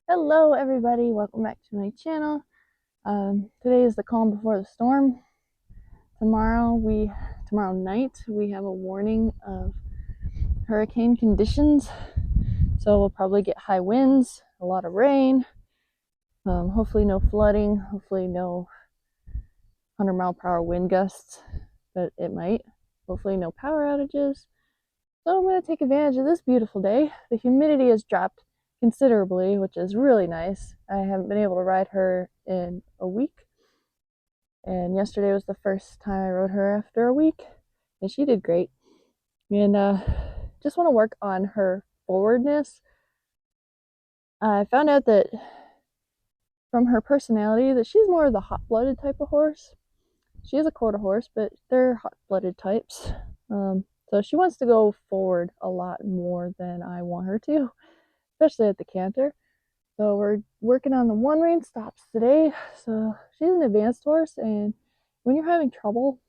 Hello everybody, welcome back to my channel. Today is the calm before the storm. Tomorrow night we have a warning of hurricane conditions, so we'll probably get high winds, a lot of rain, hopefully no flooding, hopefully no 100-mile-per-hour wind gusts, but it might. Hopefully no power outages. So I'm going to take advantage of this beautiful day. The humidity has dropped considerably, which is really nice. I haven't been able to ride her in a week, and yesterday was the first time I rode her after a week, and she did great. And just want to work on her forwardness. I found out that from her personality that she's more of the hot-blooded type of horse. She is a quarter horse, but they're hot-blooded types. So she wants to go forward a lot more than I want her to, especially at the canter. So we're working on the one rein stops today. So she's an advanced horse, and when you're having trouble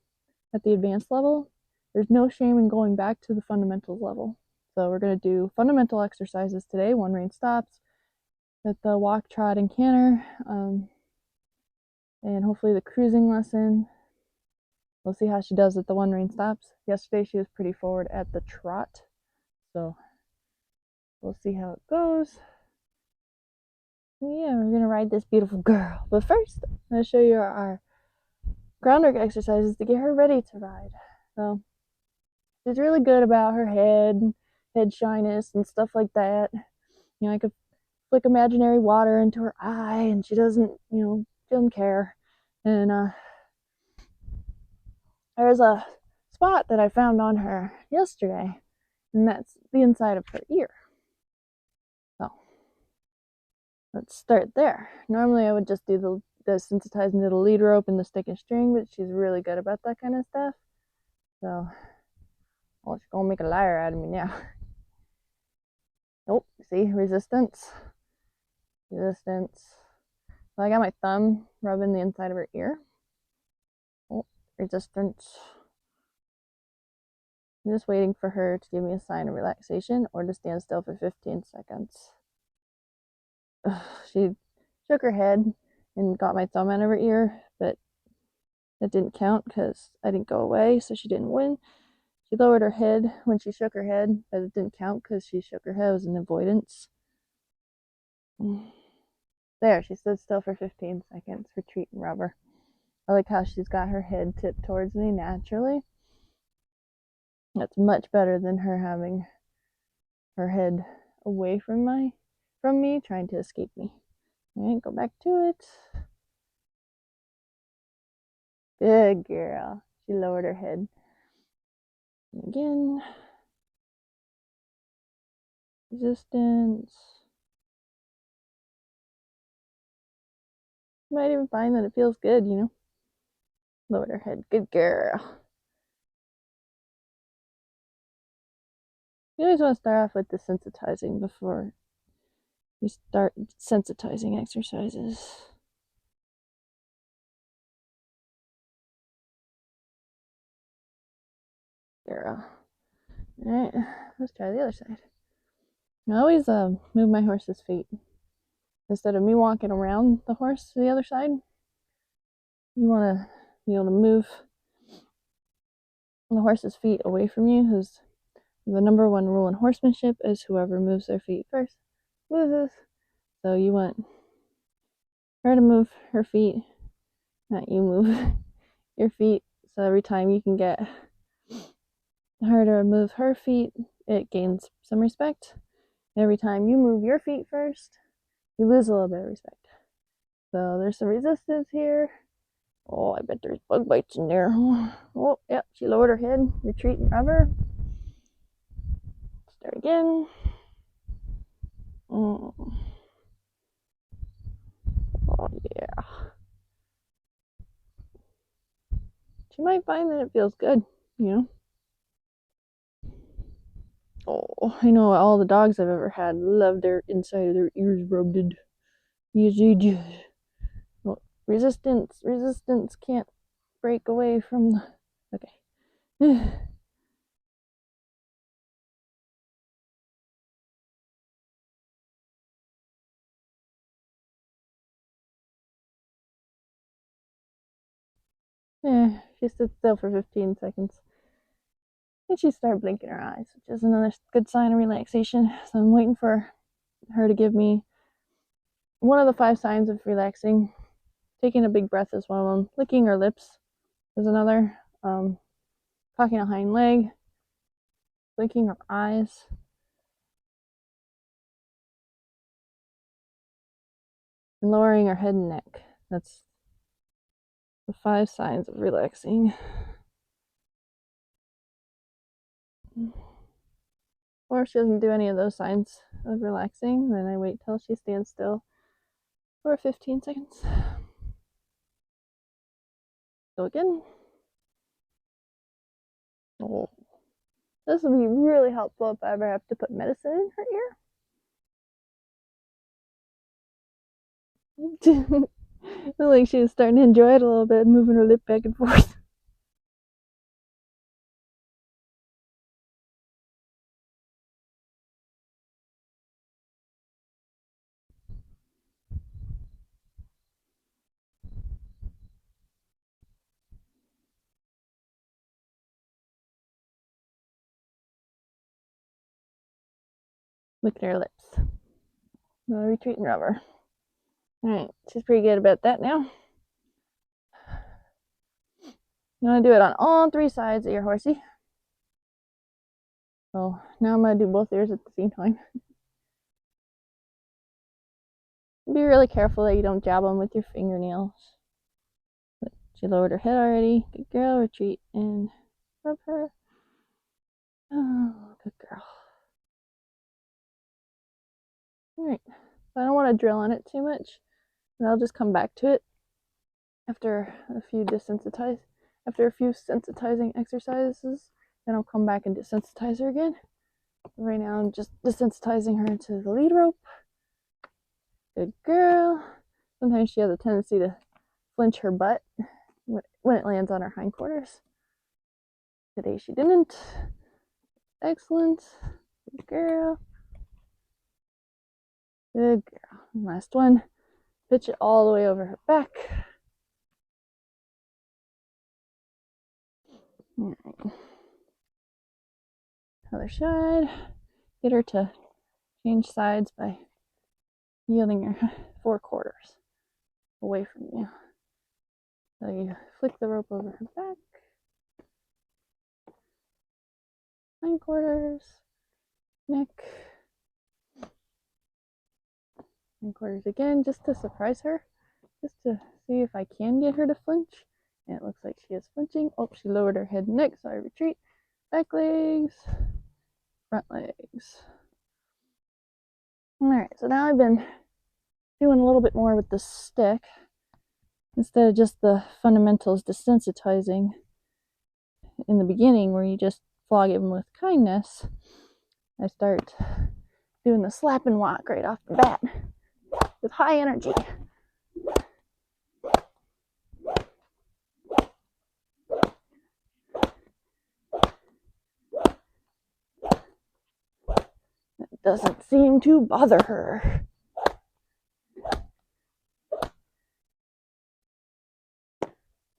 at the advanced level, there's no shame in going back to the fundamentals level. So we're going to do fundamental exercises today, one rein stops, at the walk, trot, and canter, and hopefully the cruising lesson. We'll see how she does at the one rein stops. Yesterday she was pretty forward at the trot, so we'll see how it goes. Yeah, we're gonna ride this beautiful girl. But first, I'm gonna show you our groundwork exercises to get her ready to ride. So she's really good about her head shyness and stuff like that. You know, I could flick imaginary water into her eye and she doesn't, she doesn't care. And there's a spot that I found on her yesterday, and that's the inside of her ear. So let's start there. Normally I would just do the sensitizing to the lead rope and the stick and string, but she's really good about that kind of stuff. So, well, she's gonna make a liar out of me now. Nope, see, resistance. So I got my thumb rubbing the inside of her ear. Oh, resistance. I'm just waiting for her to give me a sign of relaxation or to stand still for 15 seconds. She shook her head and got my thumb out of her ear, but that didn't count because I didn't go away, so she didn't win. She lowered her head when she shook her head, but it didn't count because she shook her head. It was an avoidance. There, she stood still for 15 seconds. Retreat and rubber. I like how she's got her head tipped towards me naturally. That's much better than her having her head away from me, trying to escape me. Alright, go back to it. Good girl. She lowered her head. And again. Resistance. You might even find that it feels good, Lowered her head. Good girl. You always want to start off with desensitizing before you start sensitizing exercises. Girl. Alright, let's try the other side. I always move my horse's feet. Instead of me walking around the horse to the other side, you want to be able to move the horse's feet away from you, because the number one rule in horsemanship is whoever moves their feet first loses. So you want her to move her feet, not you move your feet. So every time you can get her to move her feet, it gains some respect. Every time you move your feet first, you lose a little bit of respect. So there's some resistance here. Oh, I bet there's bug bites in there. Oh, yep, she lowered her head. Retreat and rubber. Start again. Oh yeah. She might find that it feels good, Oh, I know all the dogs I've ever had love their inside of their ears rubbed. Yes, they do. Well, resistance can't break away from the. Okay. She stood still for 15 seconds. And she started blinking her eyes, which is another good sign of relaxation. So I'm waiting for her to give me one of the 5 signs of relaxing. Taking a big breath is one of them. Licking her lips is another. Cocking a hind leg. Blinking her eyes. And lowering her head and neck. That's the 5 signs of relaxing. Or if she doesn't do any of those signs of relaxing, then I wait till she stands still for 15 seconds. Go again. Oh. This will be really helpful if I ever have to put medicine in her ear. I feel like she was starting to enjoy it a little bit, moving her lip back and forth. Licking her lips. No retreat and rubber. Alright, she's pretty good about that now. You want to do it on all 3 sides of your horsey. So now I'm going to do both ears at the same time. Be really careful that you don't jab them with your fingernails. But she lowered her head already. Good girl. Retreat and rub her. Oh, good girl. Alright, so I don't want to drill on it too much, and I'll just come back to it after a few sensitizing exercises. Then I'll come back and desensitize her again. Right now I'm just desensitizing her to the lead rope. Good girl. Sometimes she has a tendency to flinch her butt when it lands on her hindquarters. Today she didn't. Excellent. Good girl. Good girl. Last one. Pitch it all the way over her back. All right. Other side. Get her to change sides by yielding her 4/4 away from you. So you flick the rope over her back. Hindquarters. Neck. Hindquarters again, just to surprise her. Just to see if I can get her to flinch. And it looks like she is flinching. Oh, she lowered her head and neck, so I retreat. Back legs. Front legs. Alright, so now I've been doing a little bit more with the stick. Instead of just the fundamentals desensitizing in the beginning where you just flog him with kindness, I start doing the slap and walk right off the bat with high energy. It doesn't seem to bother her.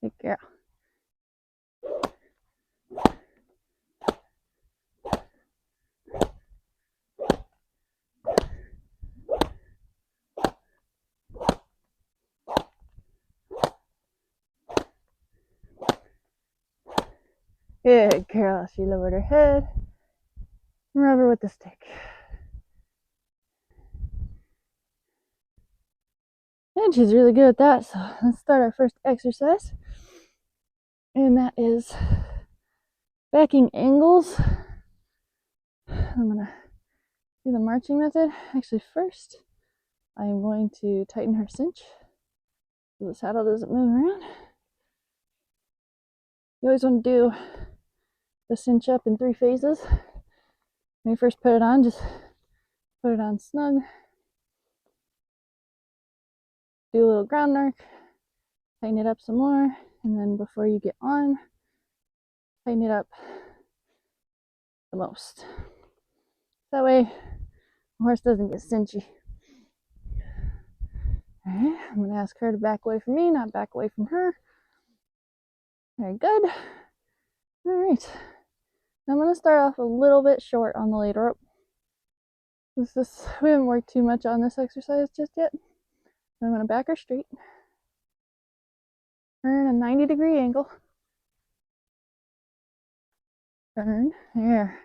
Good girl. Good girl. She lowered her head. Rub her with the stick. And she's really good at that. So let's start our first exercise. And that is backing angles. I'm going to do the marching method. Actually, first, I'm going to tighten her cinch so the saddle doesn't move around. You always want to do the cinch up in 3 phases. When you first put it on, just put it on snug. Do a little groundwork. Tighten it up some more. And then before you get on, tighten it up the most. That way, the horse doesn't get cinchy. Alright, I'm going to ask her to back away from me, not back away from her. Very good. All right. I'm going to start off a little bit short on the lead rope. We haven't worked too much on this exercise just yet. I'm going to back her straight. Turn a 90-degree angle. Turn. There.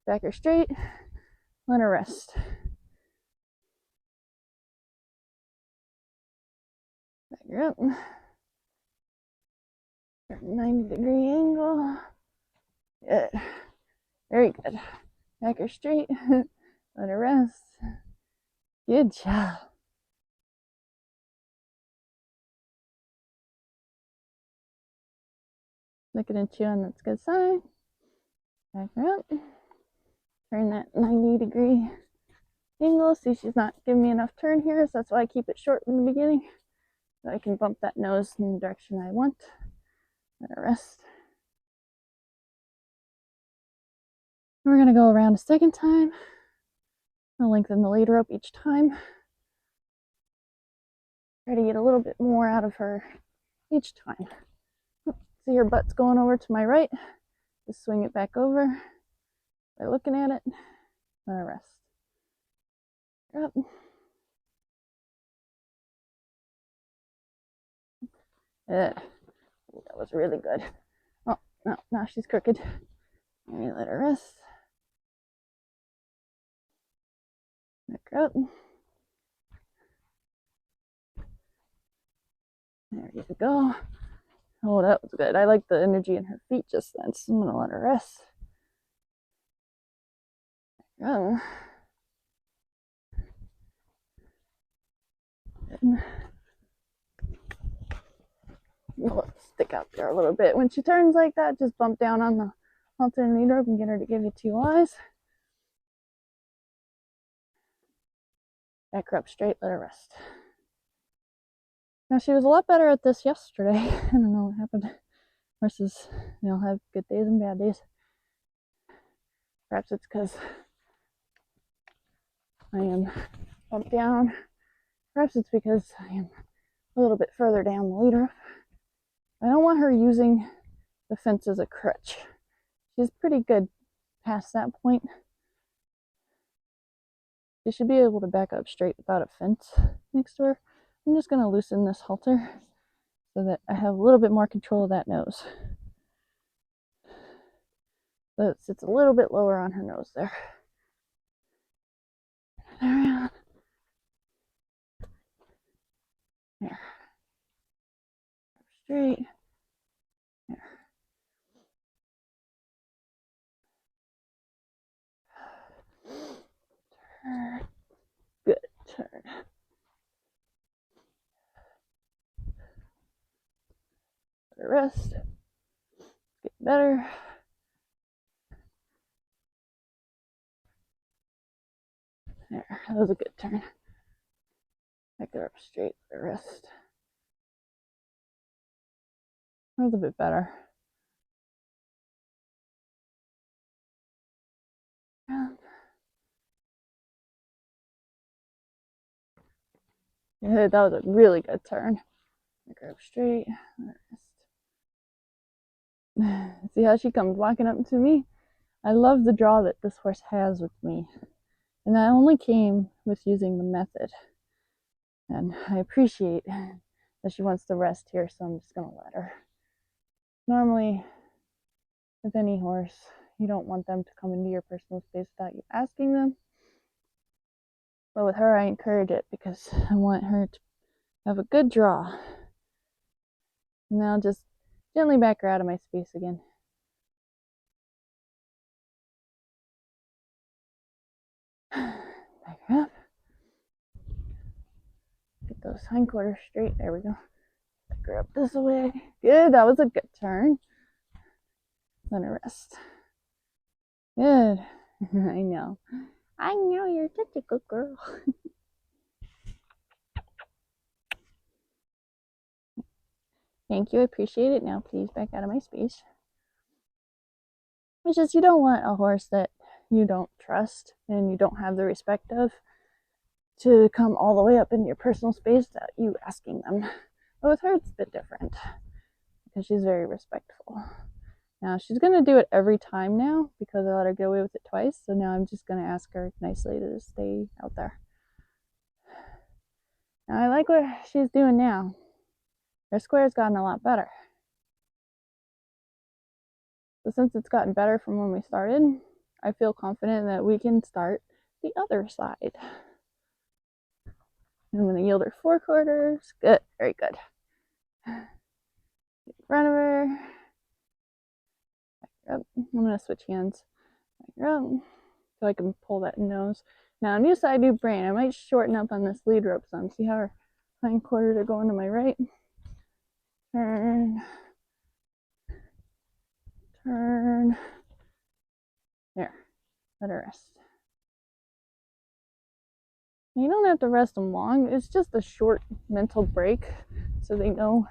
Back her straight. Let her rest. Back her up. Turn 90-degree angle. Good. Very good. Back her straight. Let her rest. Good job. Looking at you on that's good side. Back her up. Turn that 90-degree angle. See, she's not giving me enough turn here, so that's why I keep it short in the beginning. So I can bump that nose in the direction I want. Let her rest. We're going to go around a second time. I'll lengthen the lead rope each time. Try to get a little bit more out of her each time. See her butt's going over to my right. Just swing it back over by looking at it. Let her rest. Up. That was really good. Oh, no, now she's crooked. Maybe let her rest. Back her up. There you go. Oh, that was good. I like the energy in her feet just then, so I'm going to let her rest. Go. Let's stick out there a little bit. When she turns like that, just bump down on the halter and lead rope and get her to give you 2 eyes. Back her up straight, let her rest. Now, she was a lot better at this yesterday. I don't know what happened. Horses, have good days and bad days. Perhaps it's because I am bumped down. Perhaps it's because I am a little bit further down the lead rope. I don't want her using the fence as a crutch. She's pretty good past that point. She should be able to back up straight without a fence next to her. I'm just going to loosen this halter so that I have a little bit more control of that nose. So it sits a little bit lower on her nose there. There. There. Straight. There. Turn. Good. Turn. Let her rest. Get better. There. That was a good turn. Back her up straight. Let her rest. That was a bit better. Yeah, that was a really good turn. Back her up straight. Let her rest. See how she comes walking up to me? I love the draw that this horse has with me. And that only came with using the method. And I appreciate that she wants to rest here, so I'm just going to let her. Normally, with any horse, you don't want them to come into your personal space without you asking them. But with her, I encourage it because I want her to have a good draw. And now just gently back her out of my space again. Back her up. Get those hindquarters straight. There we go. Back her up this way. Good. That was a good turn. Let her rest. Good. I know. I know you're such a good girl. Thank you. I appreciate it. Now please back out of my space. It's just you don't want a horse that you don't trust and you don't have the respect of to come all the way up into your personal space without you asking them. But with her, it's a bit different. because she's very respectful. Now she's going to do it every time now because I let her get away with it twice. So now I'm just going to ask her nicely to stay out there. Now I like what she's doing now. Her square's gotten a lot better. So since it's gotten better from when we started, I feel confident that we can start the other side. I'm going to yield her 4/4. Good, very good. In front of her. Back up. I'm going to switch hands. Back up so I can pull that nose. Now, new side, new brain. I might shorten up on this lead rope some. See how her hindquarters are going to my right? Turn. Turn. There. Let her rest. You don't have to rest them long. It's just a short mental break so they know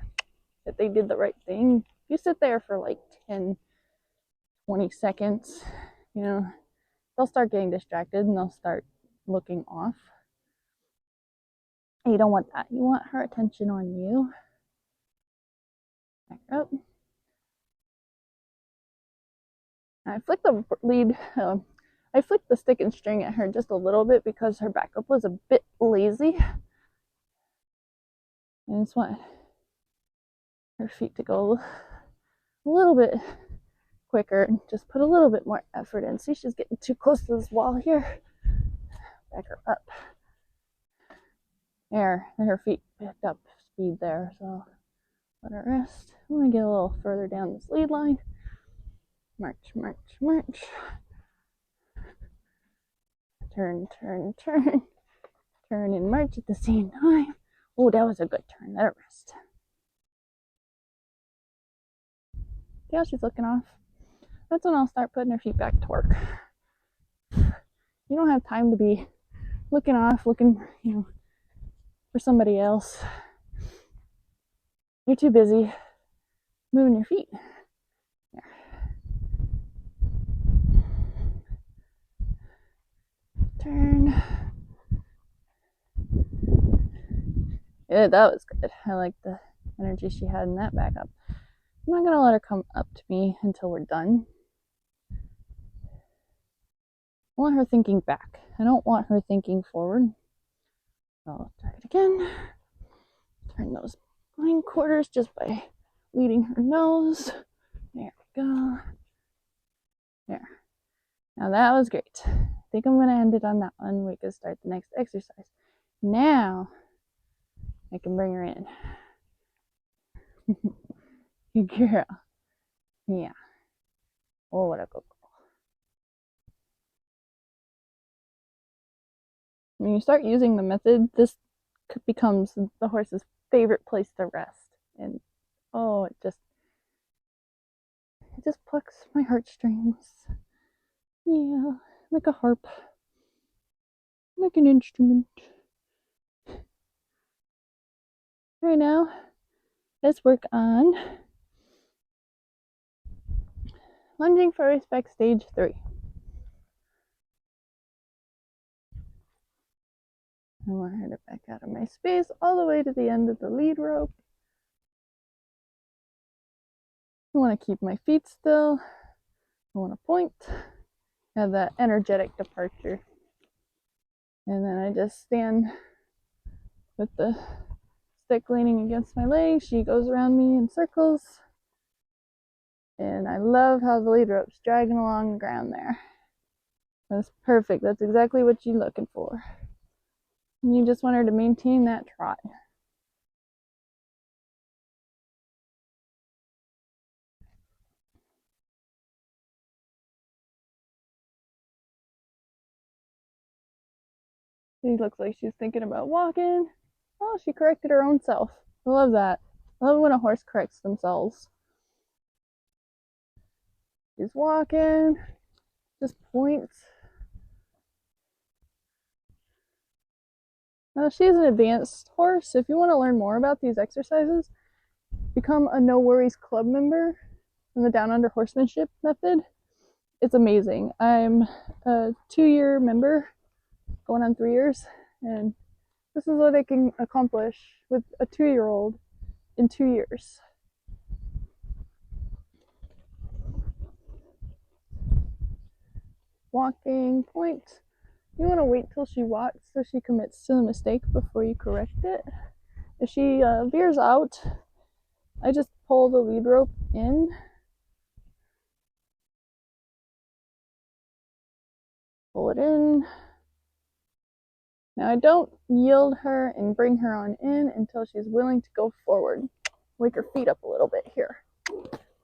that they did the right thing. You sit there for like 10, 20 seconds, you know, they'll start getting distracted and they'll start looking off. And you don't want that. You want her attention on you. Back up. I flicked the lead, I flicked the stick and string at her just a little bit because her backup was a bit lazy. And I just want her feet to go a little bit quicker and just put a little bit more effort in. See, she's getting too close to this wall here. Back her up. There, her feet picked up speed there, so let her rest. I'm gonna get a little further down this lead line. March, march, march. Turn, turn, turn. Turn and march at the same time. Oh, that was a good turn. Let her rest. See how she's looking off? That's when I'll start putting her feet back to work. You don't have time to be looking off, looking, for somebody else. You're too busy moving your feet. There. Turn. Yeah, that was good. I like the energy she had in that backup. I'm not going to let her come up to me until we're done. I want her thinking back. I don't want her thinking forward. So I'll try it again. Turn those hindquarters just by leading her nose. There we go. There. Now that was great. I think I'm going to end it on that one. We can start the next exercise. Now I can bring her in. Good girl. Yeah. Oh, what a good girl. When you start using the method, this becomes the horse's favorite place to rest. And oh, it just plucks my heartstrings. Yeah, like a harp. Like an instrument. Right now, let's work on lunging for respect stage 3. I want her to back out of my space all the way to the end of the lead rope. I want to keep my feet still. I want to point. Have that energetic departure. And then I just stand with the stick leaning against my leg. She goes around me in circles. And I love how the lead rope's dragging along the ground there. That's perfect. That's exactly what you're looking for. And you just want her to maintain that trot. She looks like she's thinking about walking. Oh, she corrected her own self. I love that. I love when a horse corrects themselves. She's walking. Just points. Now, she's an advanced horse. If you want to learn more about these exercises, become a No Worries Club member in the Down Under Horsemanship method. It's amazing. I'm a 2-year member, going on 3 years, and this is what I can accomplish with a 2-year-old in 2 years. walking. Point. You want to wait till she walks so she commits to the mistake before you correct it. If she veers out, I just pull the lead rope in. Pull it in. Now I don't yield her and bring her on in until she's willing to go forward. Wake her feet up a little bit here.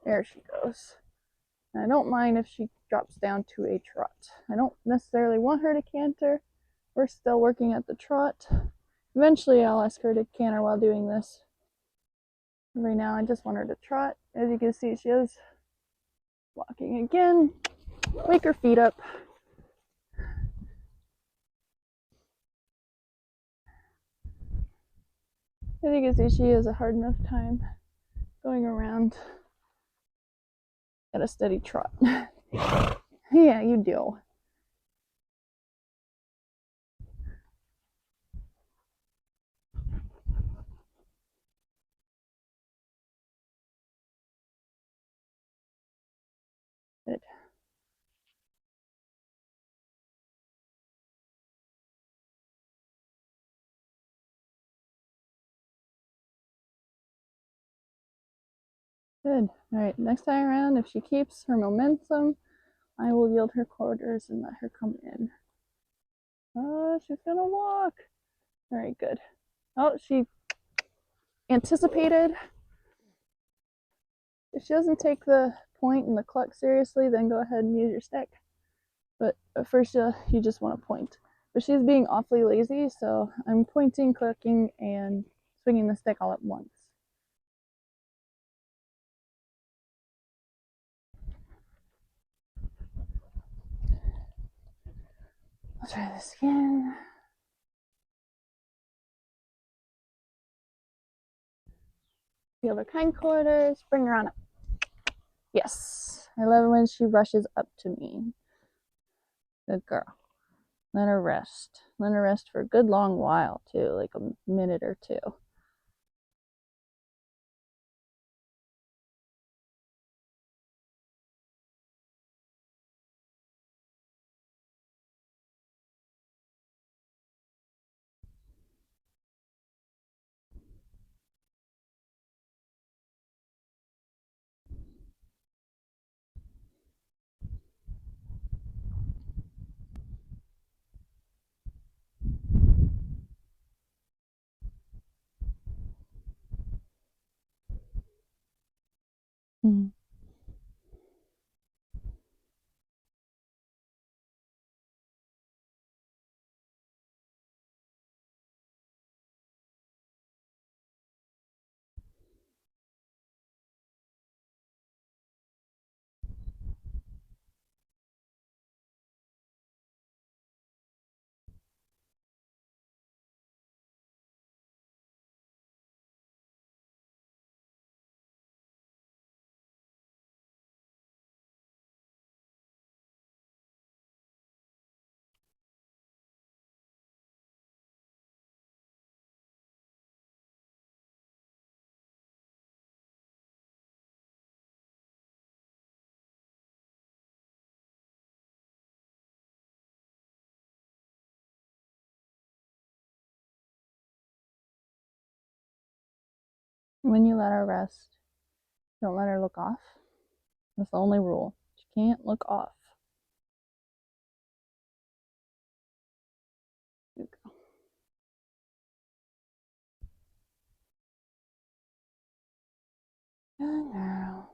There she goes. And I don't mind if she drops down to a trot. I don't necessarily want her to canter. We're still working at the trot. Eventually I'll ask her to canter while doing this. Right now I just want her to trot. As you can see, she is walking again. Wake her feet up. As you can see, she has a hard enough time going around at a steady trot. Yeah, you do. Good. Good. All right, next time around, if she keeps her momentum, I will yield her quarters and let her come in. Oh, she's gonna walk. All right, good. Oh, she anticipated. If she doesn't take the point and the cluck seriously, then go ahead and use your stick. But at first, you just want to point. But she's being awfully lazy, so I'm pointing, clucking, and swinging the stick all at once. I'll try this again. Feel her kind quarters, bring her on up. Yes, I love it when she rushes up to me. Good girl. Let her rest. Let her rest for a good long while, too, like a minute or two. Mm-hmm. When you let her rest, don't let her look off. That's the only rule. She can't look off. Good girl. Good girl.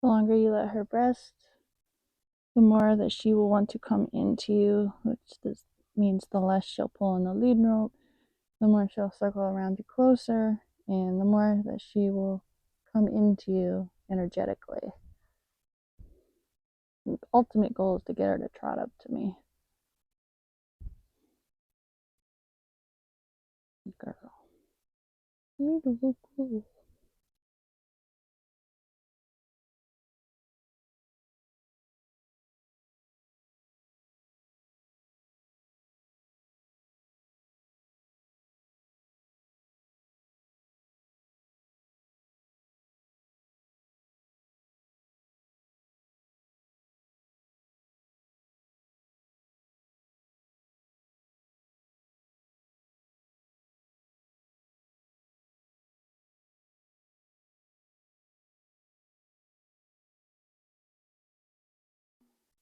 The longer you let her rest, the more that she will want to come into you, which this means the less she'll pull on the lead rope, the more she'll circle around you closer, and the more that she will come into you energetically. The ultimate goal is to get her to trot up to me. Girl. Beautiful.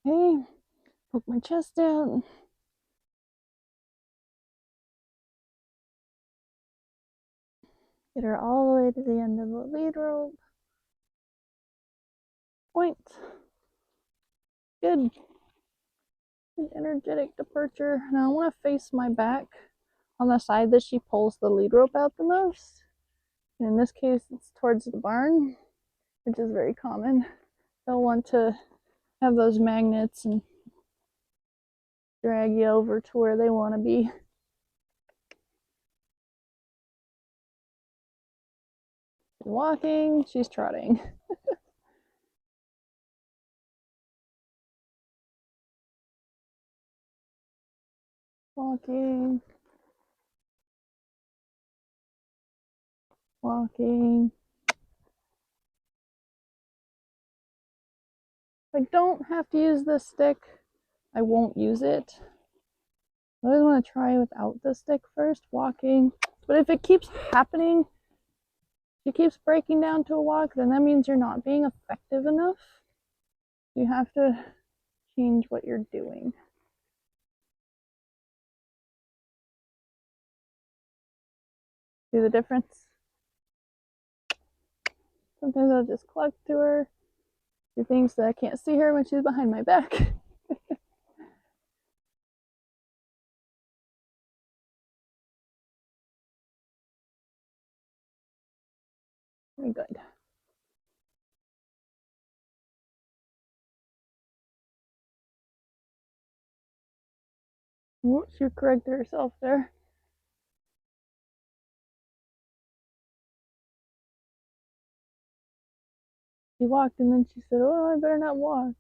Okay, poke my chest out. Get her all the way to the end of the lead rope. Point. Good. An energetic departure. Now I want to face my back on the side that she pulls the lead rope out the most. And in this case, it's towards the barn, which is very common. They'll want to have those magnets and drag you over to where they want to be. She's walking, she's trotting. Walking. Walking. If I don't have to use this stick, I won't use it. I always want to try without the stick first, walking. But if it keeps happening, she keeps breaking down to a walk, then that means you're not being effective enough. You have to change what you're doing. See the difference? Sometimes I'll just cluck to her. She thinks that I can't see her when she's behind my back. Very good. Oh, she corrected herself there. She walked and then she said, "Oh, I better not walk."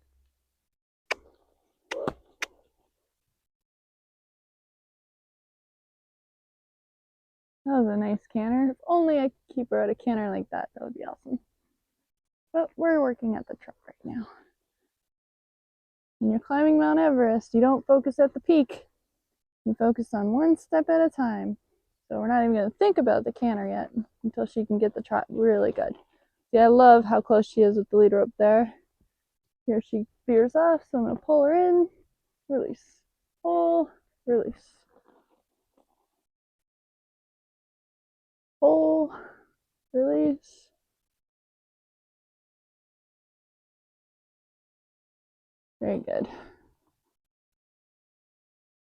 That was a nice canter. If only I could keep her at a canter like that, that would be awesome. But we're working at the truck right now. When you're climbing Mount Everest, you don't focus at the peak. You focus on one step at a time. So we're not even going to think about the canter yet until she can get the trot really good. See, I love how close she is with the lead rope there. Here she veers off, so I'm going to pull her in, release, pull, release, pull, release. Very good.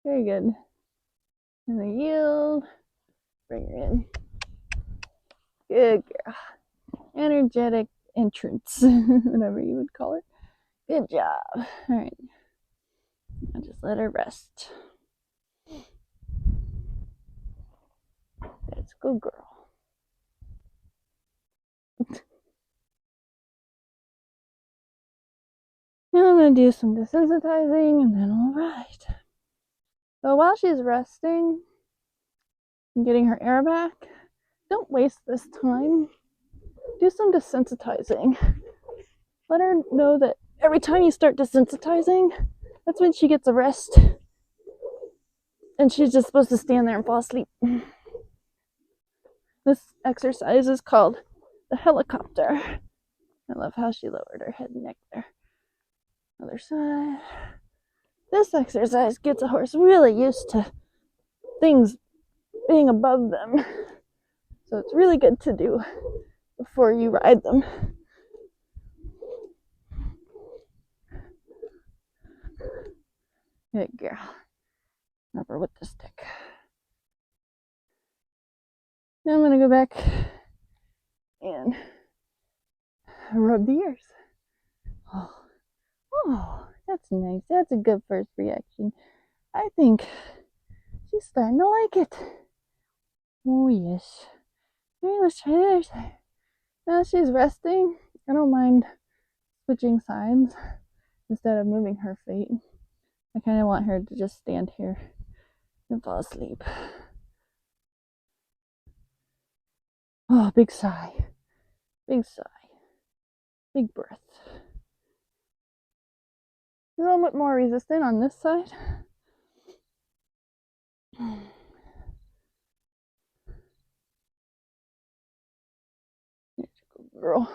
Very good. And the yield. Bring her in. Good girl. Energetic entrance, whatever you would call it. Good job. All right. I'll just let her rest. That's a good girl. Now I'm going to do some desensitizing and then I'll ride. So while she's resting and getting her air back, don't waste this time. Do some desensitizing. Let her know that every time you start desensitizing, that's when she gets a rest. And she's just supposed to stand there and fall asleep. This exercise is called the helicopter. I love how she lowered her head and neck there. Other side. This exercise gets a horse really used to things being above them. So it's really good to do before you ride them. Good girl. Rub her with the stick. Now I'm going to go back and rub the ears. Oh, that's nice. That's a good first reaction. I think she's starting to like it. Oh, yes. Okay, let's try the other side. Now she's resting. I don't mind switching sides instead of moving her feet. I kind of want her to just stand here and fall asleep. Oh, big sigh. Big sigh. Big breath. A little bit more resistant on this side. Good girl.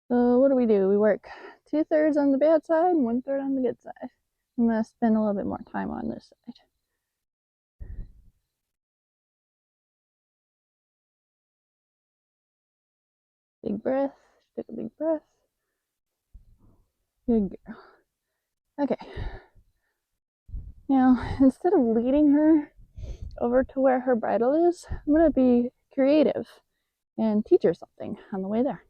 So what do? We work 2/3 on the bad side and 1/3 on the good side. I'm going to spend a little bit more time on this side. Big breath. Take a big breath. Good girl. Okay. Now, instead of leading her over to where her bridle is, I'm going to be creative and teach her something on the way there.